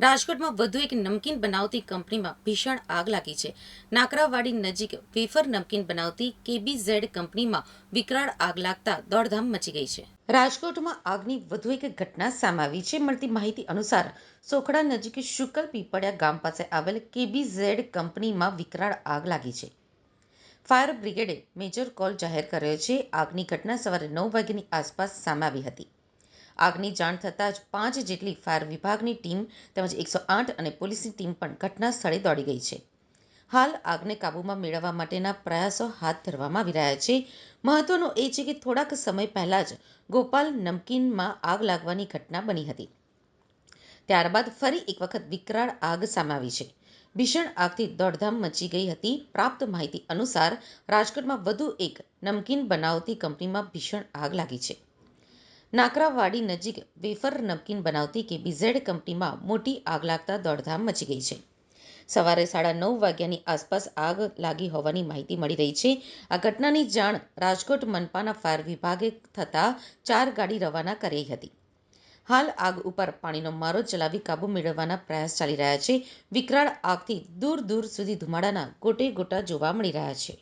રાજકોટમાં વધુ એક નમકીન બનાવતી કંપનીમાં ભીષણ આગ લાગી છે. નાકરાવાડી નજીક વેફર નમકીન બનાવતી કેબીઝેડ કંપનીમાં વિકરાળ આગ લાગતા દોડધામ મચી ગઈ છે. રાજકોટમાં આગની વધુ એક ઘટના સામે આવી છે. મળતી માહિતી અનુસાર સોખડા નજીક શુકલ પીપળિયા ગામ પાસે આવેલ કેબીઝેડ કંપનીમાં વિકરાળ આગ લાગી છે. ફાયર બ્રિગેડે મેજર કોલ જાહેર કર્યો છે. આગની ઘટના સવારે 9 વાગ્યાની આસપાસ સામે આવી હતી. આગની જાણ થતાં જ 5 જેટલી ફાયર વિભાગની ટીમ તેમજ 108 અને પોલીસની ટીમ પણ ઘટના સ્થળે દોડી ગઈ છે. હાલ આગને કાબૂમાં મેળવવા માટેના પ્રયાસો હાથ ધરવામાં આવી રહ્યા છે. મહત્વનું એ છે કે થોડાક સમય પહેલા જ ગોપાલ નમકીનમાં આગ લાગવાની ઘટના બની હતી. ત્યારબાદ ફરી એક વખત વિકરાળ આગ સામે આવી છે. ભીષણ આગથી દોડધામ મચી ગઈ હતી. પ્રાપ્ત માહિતી અનુસાર રાજકોટમાં વધુ એક નમકીન બનાવતી કંપનીમાં ભીષણ આગ લાગી છે. નાકરાવાડી નજીક વેફર નમકીન બનાવતી કેબીઝેડ કંપનીમાં મોટી આગ લાગતા દોડધામ મચી ગઈ છે. સવારે 9:30 વાગ્યાની આસપાસ આગ લાગી હોવાની માહિતી મળી રહી છે. આ ઘટનાની જાણ રાજકોટ મનપાના ફાયર વિભાગે થતાં 4 ગાડી રવાના કરી હતી. હાલ આગ ઉપર પાણીનો મારો ચલાવી કાબૂ મેળવવાના પ્રયાસ ચાલી રહ્યા છે. વિકરાળ આગથી દૂર દૂર સુધી ધુમાડાના ગોટે ગોટા જોવા મળી રહ્યા છે.